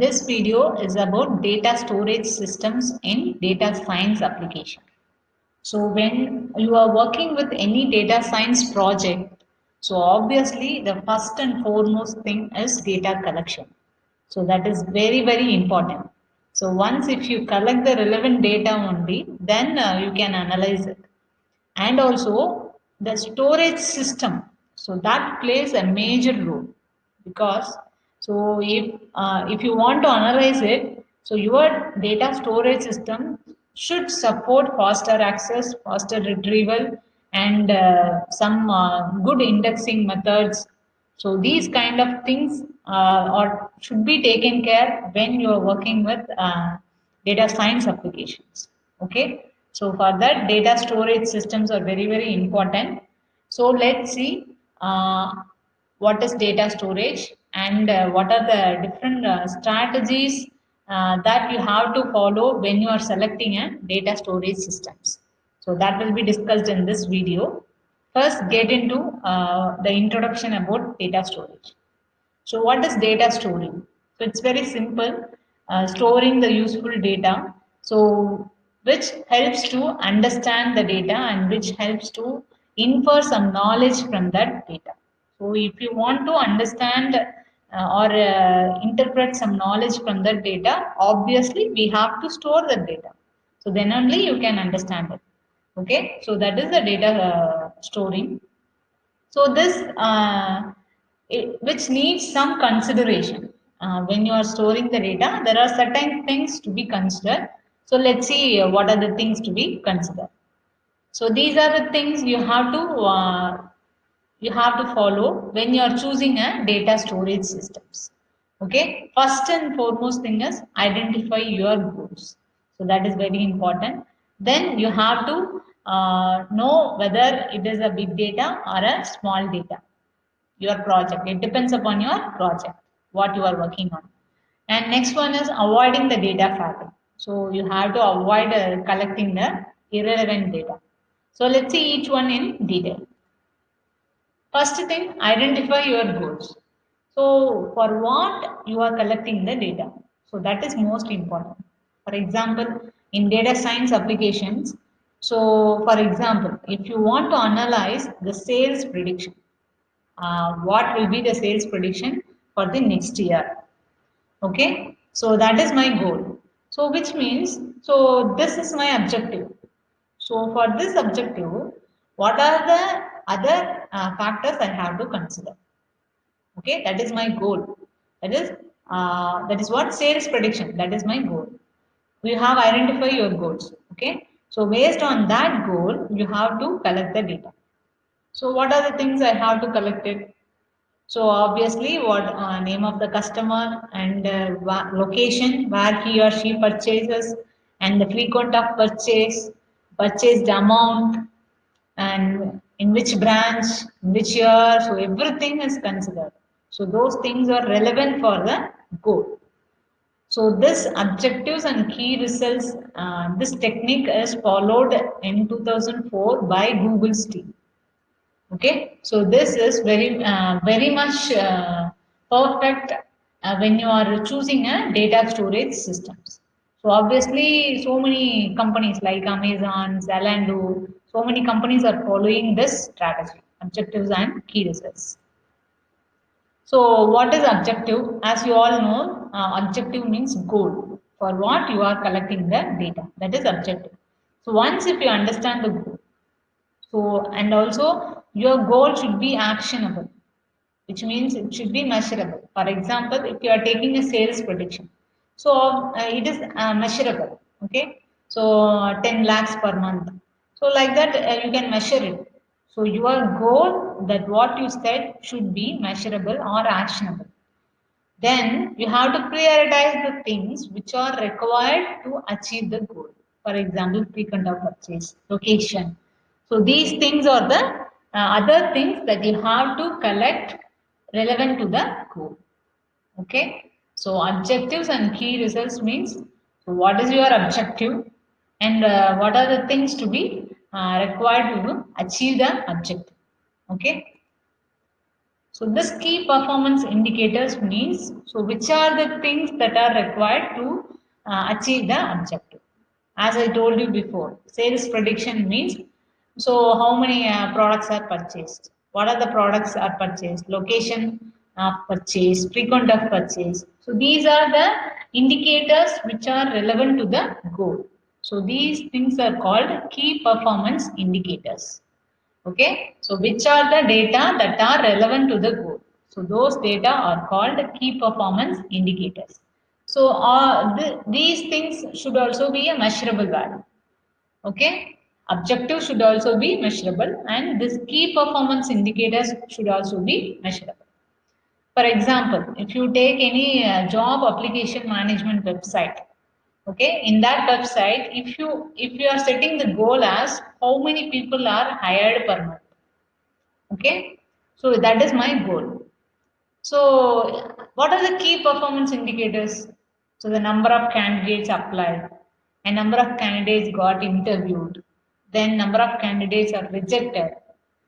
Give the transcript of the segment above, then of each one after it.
This video is about data storage systems in data science application. So when you are working with any data science project, so obviously the first and foremost thing is data collection. So that is very important. So once if you collect the relevant data only, then you can analyze it. And also the storage system. So that plays a major role because if you want to analyze it, so your data storage system should support faster access, faster retrieval, and some good indexing methods. So these kind of things or should be taken care when you are working with data science applications. Okay, so for that, data storage systems are very important. So let's see what is data storage and what are the different strategies that you have to follow when you are selecting a data storage systems. So that will be discussed in this video. First, get into the introduction about data storage. So what is data storing? So it's very simple, storing the useful data. So which helps to understand the data and which helps to infer some knowledge from that data. So if you want to understand or interpret some knowledge from that data, obviously we have to store that data. So then only you can understand it. Okay, so that is the data storing. So this which needs some consideration. When you are storing the data, there are certain things to be considered. So let's see what are the things to be considered. So these are the things you have to follow when you are choosing a data storage systems. Okay, first and foremost thing is identify your goals. So that is very important. Then you have to know whether it is a big data or a small data. Your project. It depends upon your project, what you are working on. And next one is avoiding the data fabric. So you have to avoid collecting the irrelevant data. So let's see each one in detail. First thing, identify your goals. So for what you are collecting the data. So that is most important. For example, in data science applications, so for example, if you want to analyze the sales prediction, what will be the sales prediction for the next year. Okay, so that is my goal. So which means, so this is my objective. So for this objective, what are the other factors I have to consider? Okay, that is my goal. That is what sales prediction. That is my goal. You have identify your goals. Okay, so based on that goal, you have to collect the data. So what are the things I have to collect it? So obviously, what name of the customer and location where he or she purchases, and the frequent of purchase, purchased amount, and in which branch, in which year. So everything is considered. So those things are relevant for the goal. So this objectives and key results, this technique is followed in 2004 by Google's team. Okay, so this is very much perfect when you are choosing a data storage systems. So obviously, so many companies like Amazon, Zalando, so many companies are following this strategy, objectives and key results. So what is objective? As you all know, objective means goal for what you are collecting the data. That is objective. So once if you understand the goal, so, and also your goal should be actionable, which means it should be measurable. For example, if you are taking a sales prediction, so it is measurable. Okay, so 10 lakhs per month. So like that, you can measure it. So your goal that what you said should be measurable or actionable. Then you have to prioritize the things which are required to achieve the goal. For example, frequent of purchase, location. So these things are the other things that you have to collect relevant to the goal. Okay. So objectives and key results means, so what is your objective and what are the things to be required to achieve the objective. Okay. So this key performance indicators means, so which are the things that are required to achieve the objective. As I told you before, sales prediction means, so how many products are purchased, what are the products are purchased, location of purchase, frequent of purchase. So these are the indicators which are relevant to the goal. So these things are called key performance indicators. Okay, so which are the data that are relevant to the goal? So those data are called key performance indicators. So these things should also be a measurable value. Okay, objective should also be measurable, and this key performance indicators should also be measurable. For example, if you take any job application management website, okay, in that website, if you are setting the goal as how many people are hired per month, okay, so that is my goal. So what are the key performance indicators? So the number of candidates applied, a number of candidates got interviewed, then number of candidates are rejected.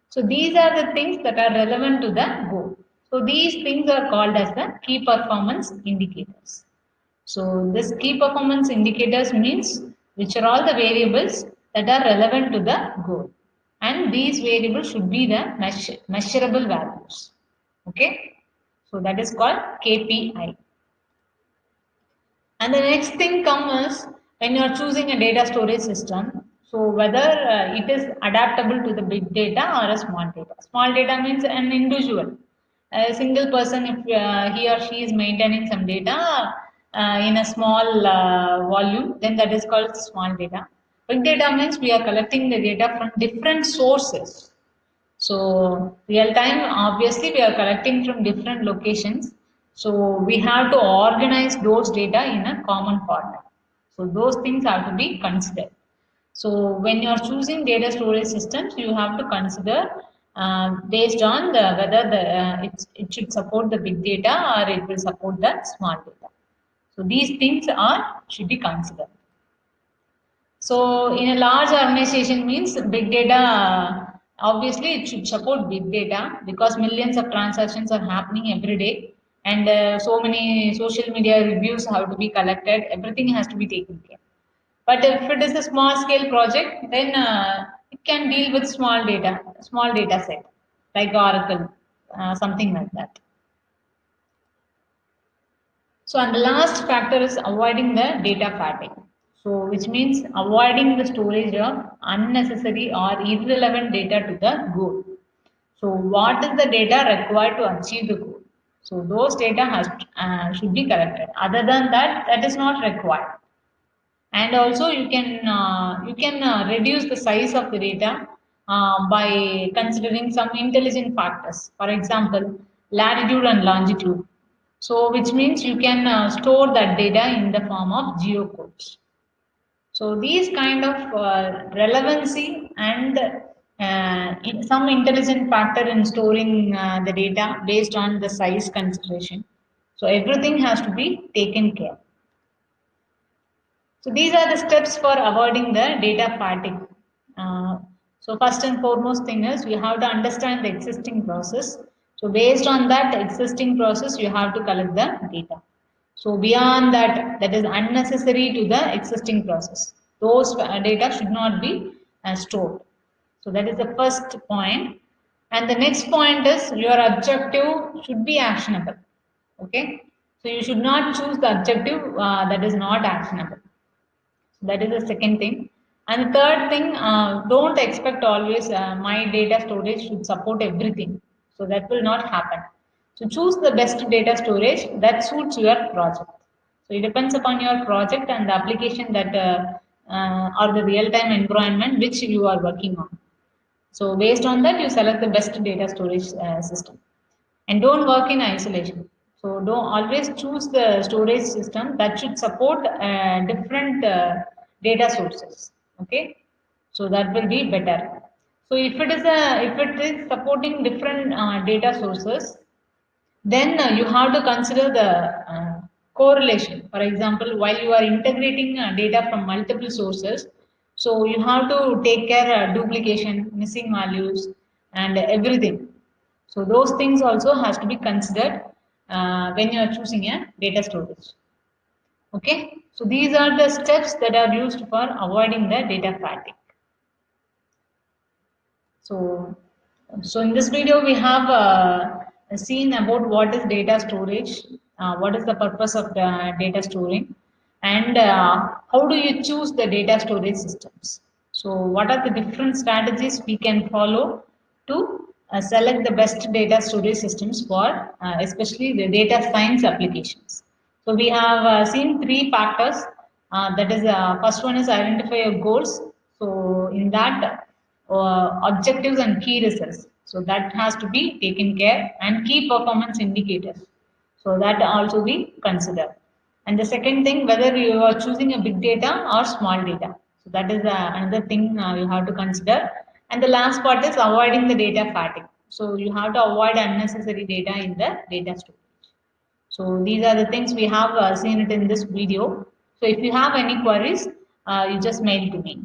So these are the things that are relevant to the goal. So these things are called as the key performance indicators. So this key performance indicators means which are all the variables that are relevant to the goal, and these variables should be the measurable values. Okay, so that is called KPI. And the next thing comes when you are choosing a data storage system. So whether it is adaptable to the big data or a small data. Small data means an individual, a single person. If he or she is maintaining some data in a small volume, then that is called small data. Big data means we are collecting the data from different sources. So real time, obviously, we are collecting from different locations. So we have to organize those data in a common format. So those things have to be considered. So when you are choosing data storage systems, you have to consider based on the whether it should support the big data or it will support the small data. So these things are should be considered. So in a large organization means big data, obviously it should support big data because millions of transactions are happening every day, and so many social media reviews have to be collected, everything has to be taken care. But if it is a small scale project, then it can deal with small data set like Oracle, something like that. So, and the last factor is avoiding the data fatigue. So, which means avoiding the storage of unnecessary or irrelevant data to the goal. So, what is the data required to achieve the goal? So, those data should be collected. Other than that, that is not required. And also, you can reduce the size of the data by considering some intelligent factors. For example, latitude and longitude. So, which means you can store that data in the form of geocodes. So, these kind of relevancy and some intelligent factor in storing the data based on the size consideration. So, everything has to be taken care. So these are the steps for avoiding the data fatigue. Uh, so first and foremost thing is you have to understand the existing process. So based on that existing process, you have to collect the data. So beyond that, that is unnecessary to the existing process. Those data should not be stored. So that is the first point. And the next point is your objective should be actionable. Okay. So you should not choose the objective that is not actionable. That is the second thing. And the third thing, don't expect always my data storage should support everything. So that will not happen. So choose the best data storage that suits your project. So it depends upon your project and the application that or the real-time environment which you are working on. So based on that, you select the best data storage system. And don't work in isolation. So don't always choose the storage system that should support different data sources. Okay, so that will be better. So if it is supporting different data sources, then you have to consider the correlation. For example, while you are integrating data from multiple sources, so you have to take care duplication, missing values, and everything. So those things also has to be considered when you are choosing a data storage. Okay, so these are the steps that are used for avoiding the data fatigue. So, so in this video we have seen about what is data storage, what is the purpose of the data storing, and how do you choose the data storage systems. So what are the different strategies we can follow to select the best data storage systems for especially the data science applications. So we have seen three factors. That is, first one is identify your goals. So in that, objectives and key results. So that has to be taken care, and key performance indicators. So that also be considered. And the second thing, whether you are choosing a big data or small data. So that is another thing you have to consider. And the last part is avoiding the data fatigue. So you have to avoid unnecessary data in the data storage. So these are the things we have seen it in this video. So if you have any queries, you just mail to me.